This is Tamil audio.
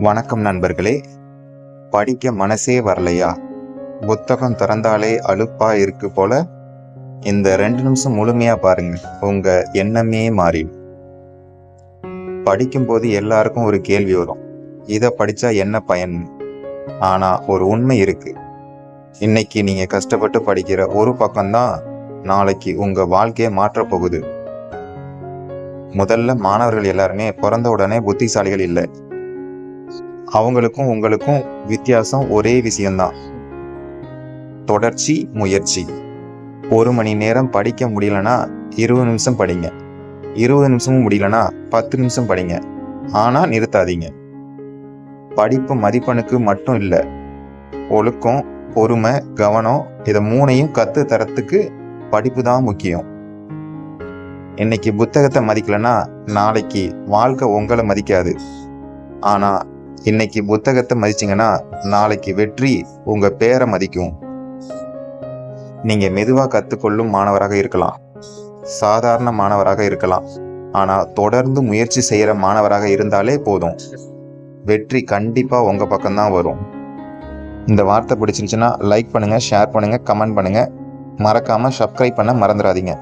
வணக்கம் நண்பர்களே. படிக்க மனசே வரலையா? புத்தகம் திறந்தாலே அலுப்பா இருக்கு போல? இந்த 2 நிமிஷம் முழுமையா பாருங்க, உங்க எண்ணமே மாறிடும். படிக்கும்போது எல்லாருக்கும் ஒரு கேள்வி வரும், இதை படிச்சா என்ன பயன்? ஆனா ஒரு உண்மை இருக்கு. இன்னைக்கு நீங்க கஷ்டப்பட்டு படிக்கிற ஒரு பக்கம்தான் நாளைக்கு உங்க வாழ்க்கையை மாற்றப் போகுது. முதல்ல மாணவர்கள் எல்லாருமே பிறந்த உடனே புத்திசாலிகள் இல்லை. அவங்களுக்கும் உங்களுக்கும் வித்தியாசம் ஒரே விஷயம்தான், தொடர்ச்சி, முயற்சி. 1 மணி நேரம் படிக்க முடியலன்னா 20 நிமிஷம் படிங்க. 20 நிமிஷமும் முடியலன்னா 10 நிமிஷம் படிங்க. ஆனா நிறுத்தாதீங்க. படிப்பு மதிப்பெண்ணுக்கு மட்டும் இல்லை, ஒழுக்கம், பொறுமை, கவனம், இதை 3ஐயும் கத்து தரத்துக்கு படிப்பு தான் முக்கியம். இன்னைக்கு புத்தகத்தை மதிக்கலன்னா நாளைக்கு வாழ்க்கை உங்களை மதிக்காது. ஆனா இன்னைக்கு புத்தகத்தை மதிச்சிங்கன்னா நாளைக்கு வெற்றி உங்க பேரை மதிக்கும். நீங்க மெதுவா கத்துக்கொள்ளும் மாணவராக இருக்கலாம், சாதாரண மாணவராக இருக்கலாம். ஆனா தொடர்ந்து முயற்சி செய்யற மாணவராக இருந்தாலே போதும், வெற்றி கண்டிப்பா உங்க பக்கம்தான் வரும். இந்த வார்த்தை பிடிச்சிருந்துச்சுன்னா லைக் பண்ணுங்க, ஷேர் பண்ணுங்க, கமெண்ட் பண்ணுங்க. மறக்காம சப்ஸ்கிரைப் பண்ண மறந்துடாதீங்க.